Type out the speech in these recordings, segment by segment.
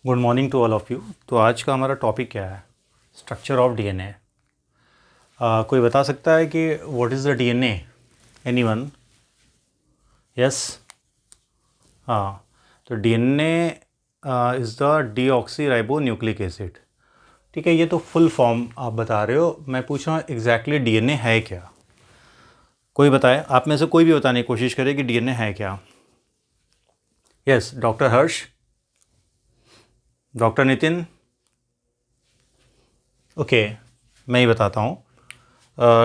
Good morning to all of you. तो आज का हमारा टॉपिक क्या है? Structure of DNA. कोई बता सकता है कि what is the DNA? Anyone? Yes. हाँ, तो DNA is the deoxy ribo nucleic acid. ठीक है, ये तो फुल फॉर्म आप बता रहे हो, मैं पूछ रहा हूँ एग्जैक्टली डीएनए है क्या? कोई बताए, आप में से कोई भी बताने की कोशिश करे कि डीएनए है क्या। Yes, doctor Harsh, doctor Nitin. Okay, मैं ही बताता हूँ।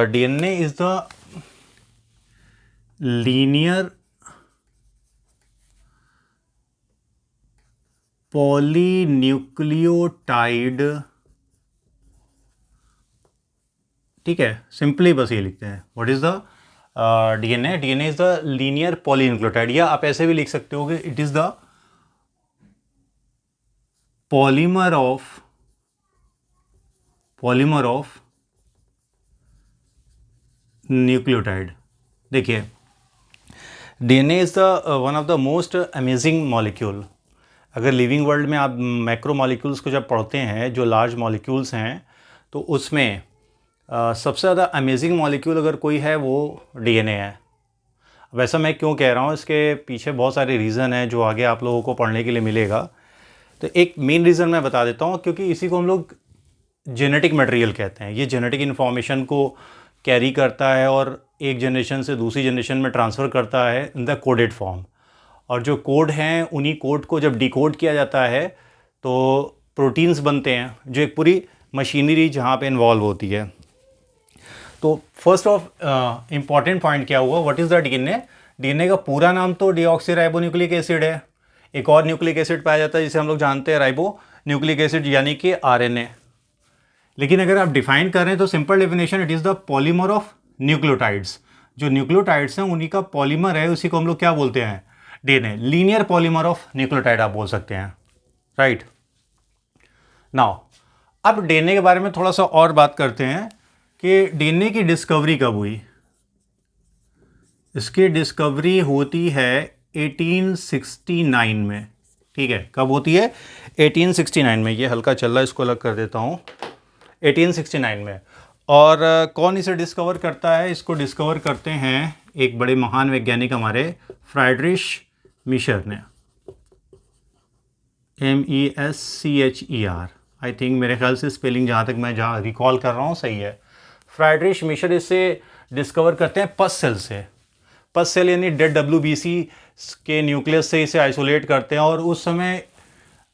DNA is the linear polynucleotide. ठीक है, सिंपली बस ये लिखते हैं what is the DNA. DNA is the linear polynucleotide, या आप ऐसे भी लिख सकते हो कि it is the polymer of nucleotide. देखिए, DNA is the one of the most amazing molecule. अगर लिविंग वर्ल्ड में आप मैक्रो मॉलिक्यूल्स को जब पढ़ते हैं, जो लार्ज मॉलिक्यूल्स हैं, तो उसमें सबसे ज़्यादा अमेजिंग मॉलिक्यूल अगर कोई है वो डीएनए है। वैसा मैं क्यों कह रहा हूँ, इसके पीछे बहुत सारे रीज़न हैं जो आगे आप लोगों को पढ़ने के लिए मिलेगा। तो एक मेन रीज़न मैं बता देता हूँ, क्योंकि इसी को हम लोग जेनेटिक मटेरियल कहते हैं। ये जेनेटिक इन्फॉर्मेशन को कैरी करता है और एक जनरेशन से दूसरी जनरेशन में ट्रांसफ़र करता है इन द कोडेड फॉर्म। और जो कोड हैं, उन्हीं कोड को जब डिकोड किया जाता है तो प्रोटीन्स बनते हैं, जो एक पूरी मशीनरी जहाँ पे इन्वॉल्व होती है। तो फर्स्ट ऑफ इम्पॉर्टेंट पॉइंट क्या हुआ, what is the DNA. DNA का पूरा नाम तो डीऑक्सी राइबो न्यूक्लिक एसिड है। एक और न्यूक्लिक एसिड पाया जाता है जिसे हम लोग जानते हैं राइबो न्यूक्लिक एसिड, यानी कि आरएनए। लेकिन अगर आप डिफाइन करें तो simple definition, it is the polymer of nucleotides. जो न्यूक्लियोटाइड्स हैं उन्हीं का पॉलीमर है, उसी को हम लोग क्या बोलते हैं? DNA, linear polymer of nucleotide आप बोल सकते हैं, राइट। नाउ अब डीएनए के बारे में थोड़ा सा और बात करते हैं कि डीएनए की डिस्कवरी कब हुई। इसकी डिस्कवरी होती है 1869 में। ठीक है, कब होती है? 1869 में। ये हल्का चल रहा है, इसको अलग कर देता हूँ। 1869 में। और कौन इसे डिस्कवर करता है? इसको डिस्कवर करते हैं एक बड़े महान वैज्ञानिक हमारे, फ्राइड्रिश मिशर ने। MESCHER, आई थिंक, मेरे ख्याल से स्पेलिंग जहाँ तक मैं जहाँ रिकॉल कर रहा हूँ सही है। फ्राइड्रिश मिशर इसे डिस्कवर करते हैं पस सेल से। पस सेल यानी डेड WBC के न्यूक्लियस से इसे आइसोलेट करते हैं। और उस समय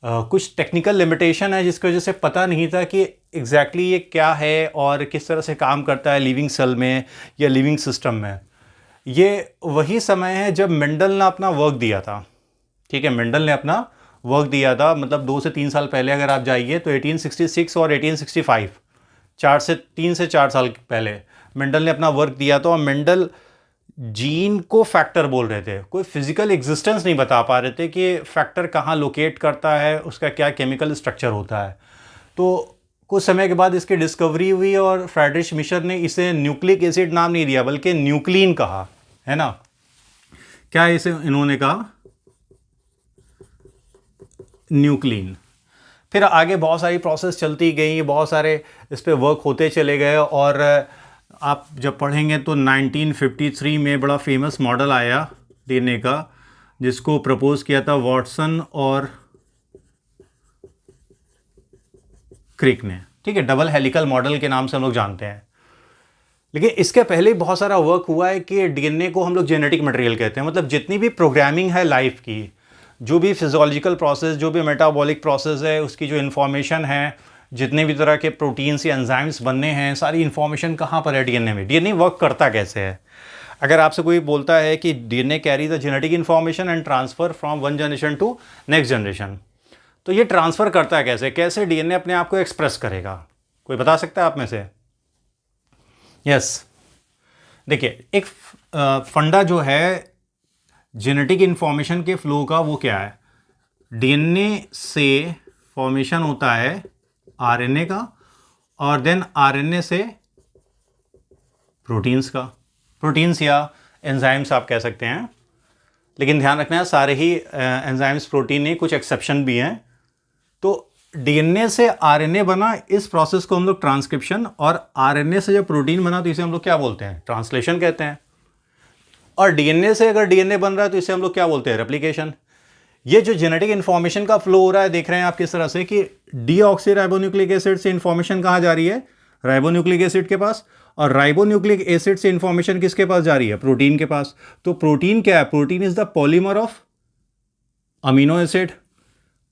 कुछ टेक्निकल लिमिटेशन है जिसकी वजह से पता नहीं था कि एग्जैक्टली ये क्या है और किस तरह से काम करता है लिविंग सेल में या लिविंग सिस्टम में। ये वही समय है जब मेंडल ने अपना वर्क दिया था। ठीक है, मेंडल ने अपना वर्क दिया था, मतलब 2 से 3 साल पहले अगर आप जाइए तो 1866 और 1865, 3 से 4 साल पहले मेंडल ने अपना वर्क दिया था। और मेंडल जीन को फैक्टर बोल रहे थे, कोई फिजिकल एग्जिस्टेंस नहीं बता पा रहे थे कि फैक्टर कहाँ लोकेट करता है, उसका क्या केमिकल स्ट्रक्चर होता है। तो कुछ समय के बाद इसकी डिस्कवरी हुई और फ्राइड्रिश मिशर ने इसे न्यूक्लिक एसिड नाम नहीं दिया बल्कि न्यूक्लिन कहा, है ना। क्या इसे इन्होंने कहा? न्यूक्लिन। फिर आगे बहुत सारी प्रोसेस चलती गई, बहुत सारे इस पे वर्क होते चले गए। और आप जब पढ़ेंगे तो 1953 में बड़ा फेमस मॉडल आया डीएनए का, जिसको प्रपोज किया था वॉटसन और क्रिक ने। ठीक है, डबल हेलिकल मॉडल के नाम से हम लोग जानते हैं। लेकिन इसके पहले ही बहुत सारा वर्क हुआ है कि डीएनए को हम लोग जेनेटिक मटेरियल कहते हैं। मतलब जितनी भी प्रोग्रामिंग है लाइफ की, जो भी फिजियोलॉजिकल प्रोसेस, जो भी मेटाबॉलिक प्रोसेस है, उसकी जो इन्फॉर्मेशन है, जितने भी तरह के प्रोटीन्स या एंजाइम्स बनने हैं, सारी इन्फॉर्मेशन कहाँ पर है? डीएनए में। डीएनए वर्क करता कैसे है? अगर आपसे कोई बोलता है कि DNA carry the genetic information and transfer from one generation to next generation, तो ये ट्रांसफ़र करता है कैसे? कैसे डीएनए अपने आप को एक्सप्रेस करेगा? कोई बता सकता है आप में से? यस। देखिए, एक फंडा जो है जेनेटिक इन्फॉर्मेशन के फ्लो का, वो क्या है? डीएनए से फॉर्मेशन होता है आरएनए का, और देन आरएनए से प्रोटीन्स का। प्रोटीन्स या एंजाइम्स आप कह सकते हैं, लेकिन ध्यान रखना है सारे ही एंजाइम्स प्रोटीन नहीं, कुछ एक्सेप्शन भी हैं। डीएनए से आरएनए बना, इस प्रोसेस को हम लोग ट्रांसक्रिप्शन, और आरएनए से जब प्रोटीन बना तो इसे हम लोग क्या बोलते हैं? ट्रांसलेशन कहते हैं। और डीएनए से अगर डीएनए बन रहा है तो इसे हम लोग क्या बोलते हैं? रेप्लिकेशन। ये जो जेनेटिक इन्फॉर्मेशन का फ्लो हो रहा है, देख रहे हैं आप किस तरह से कि डीऑक्सीराइबोन्यूक्लिक एसिड से इन्फॉर्मेशन कहाँ जा रही है? राइबोन्यूक्लिक एसिड के पास। और राइबोन्यूक्लिक एसिड से इन्फॉर्मेशन किसके पास जा रही है? प्रोटीन के पास। तो प्रोटीन क्या है? Protein is the polymer of amino acid,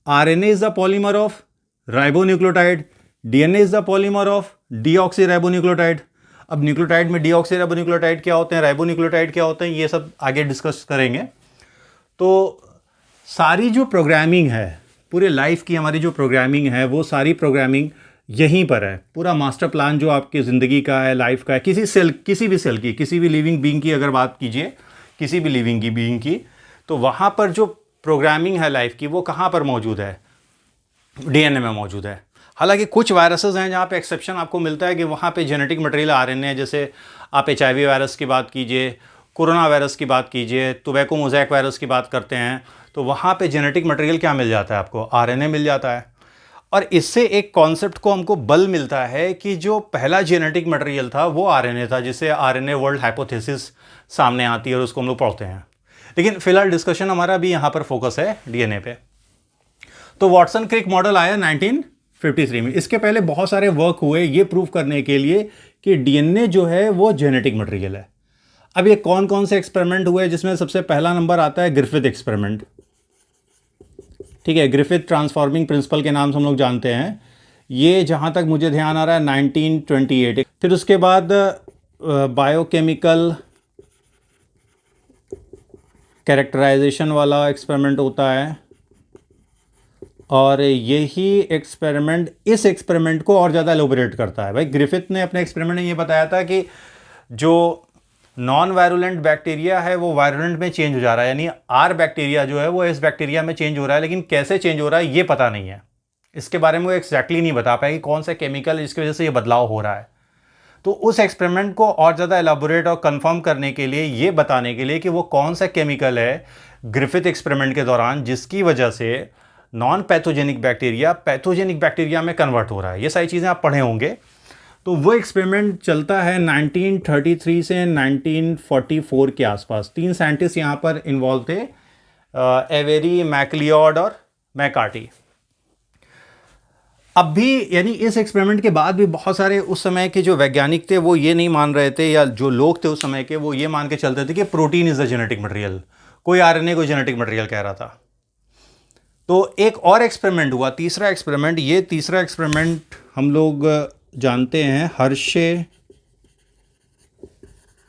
RNA is the polymer of ribonucleotide, DNA is the polymer of deoxyribonucleotide. अब न्यूक्लियोटाइड में डीऑक्सीराइबोन्यूक्लियोटाइड क्या होते हैं, राइबोन्यूक्लियोटाइड क्या होते हैं, ये सब आगे डिस्कस करेंगे। तो सारी जो प्रोग्रामिंग है, पूरे लाइफ की हमारी जो प्रोग्रामिंग है, वो सारी प्रोग्रामिंग यहीं पर है। पूरा मास्टर प्लान जो आपकी ज़िंदगी का है, लाइफ का है, किसी भी सेल की, किसी भी लिविंग बीइंग की अगर बात कीजिए, किसी भी लिविंग की बीइंग की, तो वहाँ पर जो प्रोग्रामिंग है लाइफ की, वो कहाँ पर मौजूद है? डीएनए में मौजूद है। हालांकि कुछ वायरसेस हैं जहाँ पे एक्सेप्शन आपको मिलता है कि वहाँ पे जेनेटिक मटेरियल आरएनए है। जैसे आप एचआईवी वायरस की बात कीजिए, कोरोना वायरस की बात कीजिए, टोबैको मोज़ैक वायरस की बात करते हैं, तो वहाँ पे जेनेटिक मटेरियल क्या मिल जाता है आपको? आरएनए मिल जाता है। और इससे एक कॉन्सेप्ट को हमको बल मिलता है कि जो पहला जेनेटिक मटेरियल था वो आरएनए था, जिससे आरएनए वर्ल्ड हाइपोथेसिस सामने आती है और उसको हम लोग पढ़ते हैं। लेकिन फिलहाल डिस्कशन हमारा भी यहाँ पर फोकस है डीएनए पे। तो वाटसन क्रिक मॉडल आया 1953 में। इसके पहले बहुत सारे वर्क हुए ये प्रूव करने के लिए कि डीएनए जो है वो जेनेटिक मटेरियल है। अब ये कौन कौन से एक्सपेरिमेंट हुए, जिसमें सबसे पहला नंबर आता है ग्रिफिथ एक्सपेरिमेंट। ठीक है, ग्रिफिथ ट्रांसफॉर्मिंग प्रिंसिपल के नाम से हम लोग जानते हैं। ये जहाँ तक मुझे ध्यान आ रहा है 1928। फिर उसके बाद बायोकेमिकल कैरेक्टराइजेशन वाला एक्सपेरिमेंट होता है, और यही एक्सपेरिमेंट इस एक्सपेरिमेंट को और ज़्यादा एलोबरेट करता है। भाई ग्रिफिथ ने अपने एक्सपेरिमेंट में ये बताया था कि जो नॉन वायरुलेंट बैक्टीरिया है वो वायरुलेंट में चेंज हो जा रहा है, यानी आर बैक्टीरिया जो है वो इस बैक्टीरिया में चेंज हो रहा है, लेकिन कैसे चेंज हो रहा है ये पता नहीं है। इसके बारे में वो एक्जैक्टली नहीं बता पाया कि कौन सा केमिकल जिसकी वजह से ये बदलाव हो रहा है। तो उस एक्सपेरिमेंट को और ज़्यादा एलाबोरेट और कंफर्म करने के लिए, ये बताने के लिए कि वो कौन सा केमिकल है ग्रिफिथ एक्सपेरिमेंट के दौरान जिसकी वजह से non pathogenic bacteria pathogenic bacteria में कन्वर्ट हो रहा है, ये सारी चीज़ें आप पढ़े होंगे। तो वो एक्सपेरिमेंट चलता है 1933 से 1944 के आसपास। 3 साइंटिस्ट यहाँ पर इन्वॉल्व थे, एवेरी, मैकलियोड और मैकार्टी। अब भी यानी इस एक्सपेरिमेंट के बाद भी बहुत सारे उस समय के जो वैज्ञानिक थे वो ये नहीं मान रहे थे, या जो लोग थे उस समय के वो ये मान के चलते थे कि protein is the genetic material, कोई आरएनए कोई जेनेटिक मटेरियल कह रहा था। तो एक और एक्सपेरिमेंट हुआ, तीसरा एक्सपेरिमेंट। ये तीसरा एक्सपेरिमेंट हम लोग जानते हैं हर्शे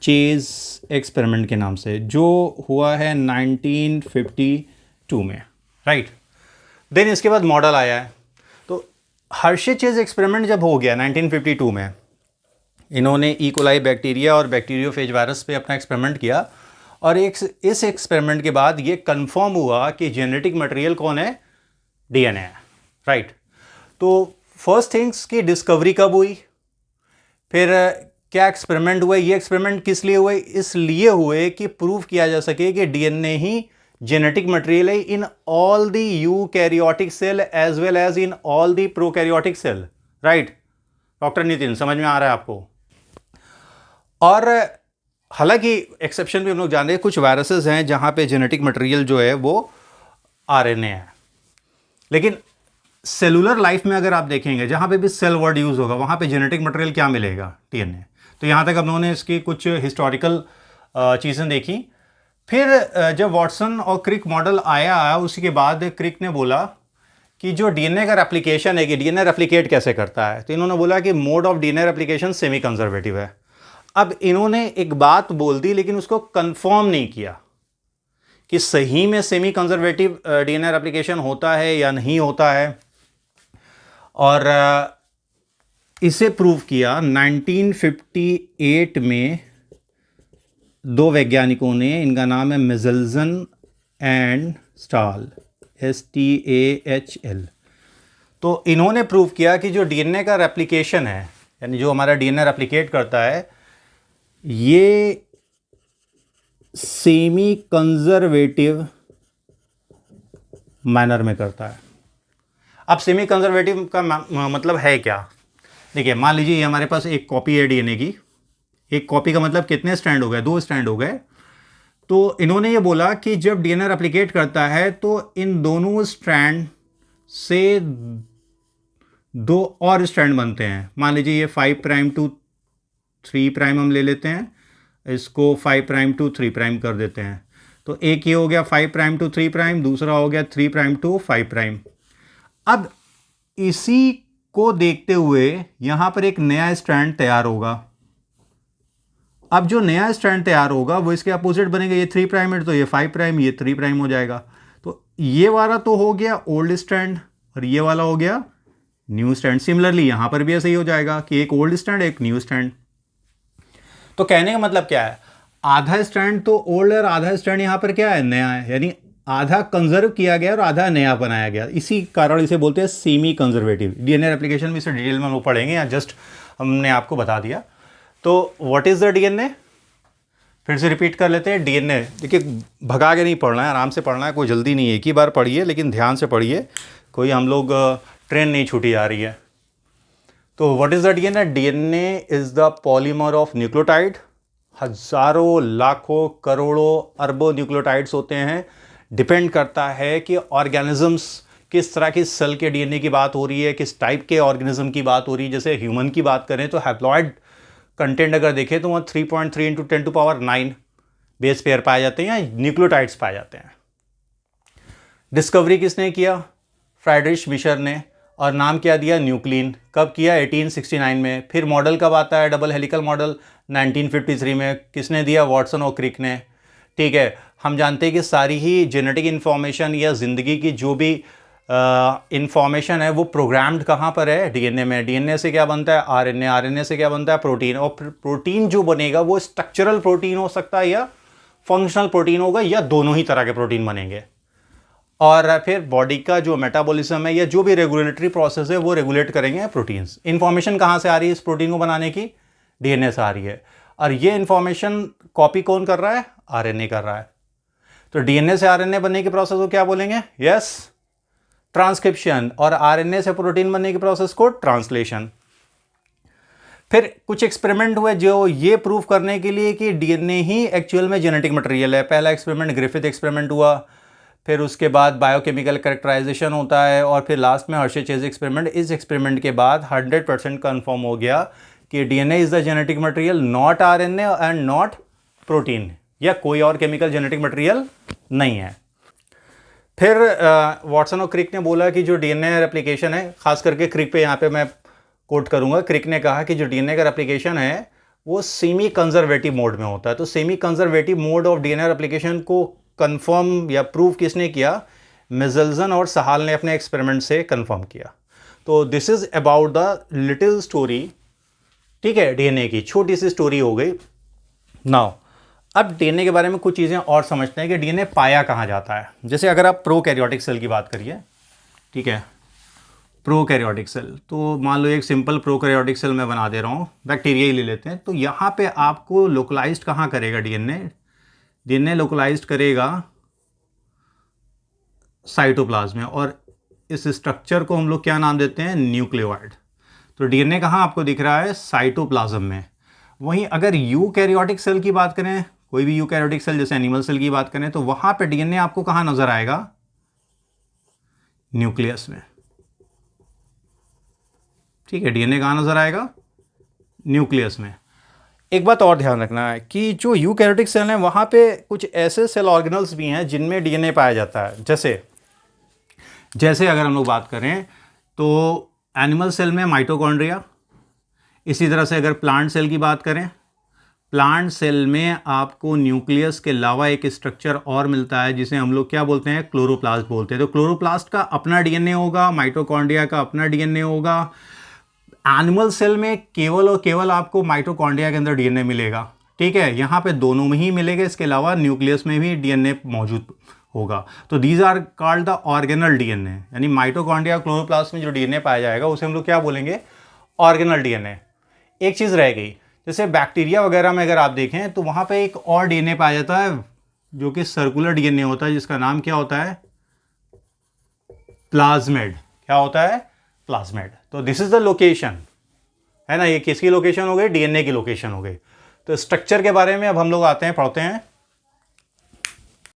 चेज एक्सपेरिमेंट के नाम से, जो हुआ है 1952 में, राइट। देन इसके बाद मॉडल आया है। तो हर्शे चेज एक्सपेरिमेंट जब हो गया 1952 में, इन्होंने इकोलाई बैक्टीरिया और बैक्टीरियोफेज वायरस पे अपना एक्सपेरिमेंट किया, और इस एक्सपेरिमेंट के बाद ये कंफर्म हुआ कि जेनेटिक मटेरियल कौन है? डीएनए है, राइट। तो फर्स्ट थिंग्स की डिस्कवरी कब हुई, फिर क्या एक्सपेरिमेंट हुए, ये एक्सपेरिमेंट किस लिए हुए? इसलिए हुए कि प्रूव किया जा सके कि डीएनए ही जेनेटिक मटेरियल है in all the eukaryotic cell as well as in all the prokaryotic cell, right. Doctor Nitin, समझ में आ रहा है आपको? और हालांकि एक्सेप्शन भी हम लोग जान रहे हैं, कुछ वायरसेस हैं जहां पे जेनेटिक मटेरियल जो है वो आरएनए है, लेकिन सेलुलर लाइफ में अगर आप देखेंगे जहां पे भी सेल वर्ड यूज होगा वहां पे जेनेटिक मटेरियल क्या मिलेगा? डीएनए। तो यहां तक हम लोगों ने इसकी कुछ हिस्टोरिकल चीज़ें देखी। फिर जब वाटसन और क्रिक मॉडल आया, उसी के बाद क्रिक ने बोला कि जो डीएनए का रेप्लिकेशन है कि डीएनए रेप्लिकेट कैसे करता है, तो इन्होंने बोला कि mode of DNA replication semi conservative है। अब इन्होंने एक बात बोल दी लेकिन उसको कंफर्म नहीं किया कि सही में सेमी कंजर्वेटिव डीएनए रेप्लिकेशन होता है या नहीं होता है, और इसे प्रूव किया 1958 में दो वैज्ञानिकों ने। इनका नाम है मिज़ेल्सन एंड स्टाल, STAHL। तो इन्होंने प्रूव किया कि जो डीएनए का रेप्लिकेशन है, यानी जो हमारा डीएनए रेप्लिकेट करता है, ये सेमी कंजर्वेटिव मैनर में करता है। अब सेमी कंजर्वेटिव का मतलब है क्या? देखिए, मान लीजिए ये हमारे पास एक कॉपी है डीएनए की। एक कॉपी का मतलब कितने स्ट्रैंड हो गए? 2 स्ट्रैंड हो गए। तो इन्होंने ये बोला कि जब डीएनए रेप्लिकेट करता है तो इन दोनों स्ट्रैंड से 2 और स्ट्रैंड बनते हैं। मान लीजिए ये 5 प्राइम टू 3 प्राइम हम ले लेते हैं, इसको 5 प्राइम टू 3 प्राइम कर देते हैं। तो एक ये हो गया 5 प्राइम टू 3 प्राइम, दूसरा हो गया 3 प्राइम टू 5 प्राइम। अब इसी को देखते हुए यहां पर एक नया स्ट्रैंड तैयार होगा। अब जो नया स्ट्रैंड तैयार होगा वो इसके अपोजिट बनेगा। ये 3 प्राइम है तो ये 5 प्राइम, ये 3 प्राइम हो जाएगा। तो ये वाला तो हो गया ओल्ड स्ट्रैंड और ये वाला हो गया न्यू स्ट्रैंड। सिमिलरली यहां पर भी ऐसा ही हो जाएगा कि एक ओल्ड स्ट्रैंड एक न्यू स्ट्रैंड। तो कहने का मतलब क्या है? आधा स्ट्रैंड तो ओल्ड है और आधा स्ट्रैंड यहां पर क्या है? नया है। यानी आधा कंजर्व किया गया और आधा नया बनाया गया। इसी कारण इसे बोलते हैं सेमी कंजर्वेटिव। डीएनए एप्लीकेशन में इसे डिटेल में हम लोग पढ़ेंगे, या जस्ट हमने आपको बता दिया। तो व्हाट इज द डीएनए? फिर से रिपीट कर लेते हैं। डीएनए, देखिए भगा के नहीं पढ़ना है, आराम से पढ़ना है, कोई जल्दी नहीं है। एक ही बार पढ़िए लेकिन ध्यान से पढ़िए, कोई हम लोग ट्रेन नहीं छूटी जा रही है। तो what is the DNA? DNA is the polymer of nucleotide. हजारों, लाखों, करोड़ों, अरबों न्यूक्लियोटाइड्स होते हैं। डिपेंड करता है कि ऑर्गेनिजम्स किस तरह की सेल के डीएनए की बात हो रही है, किस टाइप के ऑर्गेनिज्म की बात हो रही है। जैसे ह्यूमन की बात करें तो हैप्लॉइड कंटेंट अगर देखें तो वहाँ 3.3 इंटू 10⁻9 बेस पेयर पाए जाते हैं या न्यूक्लियोटाइड्स पाए जाते हैं। डिस्कवरी किसने किया? फ्राइड्रिश मिशर ने। और नाम क्या दिया? न्यूक्लिन। कब किया? 1869 में। फिर मॉडल कब आता है? डबल हेलिकल मॉडल 1953 में। किसने दिया? वॉटसन और क्रिक ने। ठीक है, हम जानते हैं कि सारी ही जेनेटिक इन्फॉर्मेशन या ज़िंदगी की जो भी इंफॉर्मेशन है वो प्रोग्राम्ड कहाँ पर है? डीएनए में। डीएनए से क्या बनता है? आरएनए। आरएनए से क्या बनता है? प्रोटीन। और प्रोटीन जो बनेगा वो स्ट्रक्चरल प्रोटीन हो सकता है या फंक्शनल प्रोटीन होगा, या दोनों ही तरह के प्रोटीन बनेंगे। और फिर बॉडी का जो मेटाबॉलिज्म है या जो भी रेगुलेटरी प्रोसेस है वो रेगुलेट करेंगे प्रोटीन्स। इंफॉर्मेशन कहाँ से आ रही है इस प्रोटीन को बनाने की? डीएनए से आ रही है। और ये इंफॉर्मेशन कॉपी कौन कर रहा है? आरएनए कर रहा है। तो डीएनए से आरएनए बनने की प्रोसेस को क्या बोलेंगे? Yes, transcription. और आरएनए से प्रोटीन बनने की प्रोसेस को ट्रांसलेशन। फिर कुछ एक्सपेरिमेंट हुए जो ये प्रूव करने के लिए कि डीएनए ही एक्चुअल में जेनेटिक मटेरियल है। पहला एक्सपेरिमेंट ग्रिफिथ एक्सपेरिमेंट हुआ, फिर उसके बाद बायोकेमिकल कैरेक्टराइजेशन होता है, और फिर लास्ट में हर्शे-चेज एक्सपेरिमेंट। इस एक्सपेरिमेंट के बाद 100% कन्फर्म हो गया कि DNA is the genetic material, not RNA and not protein, या कोई और केमिकल जेनेटिक मटेरियल नहीं है। फिर वॉटसन और क्रिक ने बोला कि जो डीएनए रेप्लिकेशन है, खास करके क्रिक पे यहाँ पे मैं कोट करूँगा, क्रिक ने कहा कि जो डीएनए का रेप्लिकेशन है वो सेमी कंजर्वेटिव मोड में होता है। तो semi conservative mode of DNA replication को कंफर्म या प्रूव किसने किया? मिज़ल्सन और सहाल ने अपने एक्सपेरिमेंट से कंफर्म किया। तो this is about the little story, ठीक है, डीएनए की छोटी सी स्टोरी हो गई। नाउ अब डीएनए के बारे में कुछ चीज़ें और समझते हैं कि डीएनए पाया कहाँ जाता है। जैसे अगर आप प्रोकैरियोटिक सेल की बात करिए, ठीक है, प्रोकैरियोटिक सेल, तो मान लो एक सिंपल प्रोकैरियोटिक सेल मैं बना दे रहा हूँ, बैक्टीरिया ही ले लेते हैं। तो यहाँ पे आपको लोकलाइज्ड कहाँ करेगा डीएनए? डीएनए लोकलाइज्ड करेगा साइटोप्लाज्म में, और इस स्ट्रक्चर को हम लोग क्या नाम देते हैं? न्यूक्लियोइड। तो डीएनए कहाँ आपको दिख रहा है? साइटोप्लाज्म में। वहीं अगर यूकैरियोटिक सेल की बात करें, कोई भी यूकैरियोटिक सेल जैसे एनिमल सेल की बात करें, तो वहां पे डीएनए आपको कहाँ नजर आएगा? न्यूक्लियस में। ठीक है, डीएनए कहाँ नजर आएगा? न्यूक्लियस में। एक बात और ध्यान रखना है कि जो यूकैरियोटिक सेल हैं वहाँ पे कुछ ऐसे सेल ऑर्गेनल्स भी हैं जिनमें डीएनए पाया जाता है। जैसे अगर हम लोग बात करें तो एनिमल सेल में माइटोकॉन्ड्रिया। इसी तरह से अगर प्लांट सेल की बात करें, प्लांट सेल में आपको न्यूक्लियस के अलावा एक स्ट्रक्चर और मिलता है जिसे हम लोग क्या बोलते हैं? क्लोरोप्लास्ट बोलते हैं। तो क्लोरोप्लास्ट का अपना डीएनए होगा, माइटोकॉन्ड्रिया का अपना डीएनए होगा। एनिमल सेल में केवल और केवल आपको माइटोकॉन्ड्रिया के अंदर डीएनए मिलेगा, ठीक है, यहाँ पे दोनों में ही मिलेगा। इसके अलावा न्यूक्लियस में भी डीएनए मौजूद होगा। तो these are called the organelle DNA. यानी माइटोकॉन्ड्रिया, क्लोरोप्लास्ट में जो डीएनए पाया जाएगा उसे हम लोग क्या बोलेंगे? Organelle DNA. एक चीज़ रह गई, जैसे बैक्टीरिया वगैरह में अगर आप देखें तो वहाँ पे एक और डीएनए पाया जाता है जो कि सर्कुलर डीएनए होता है, जिसका नाम क्या होता है? प्लाज्मिड। क्या होता है, प्लाज्मिड। तो दिस इज द लोकेशन, है ना, ये किसकी लोकेशन हो गई, डीएनए की लोकेशन हो गई। तो स्ट्रक्चर के बारे में अब हम लोग आते हैं, पढ़ते हैं।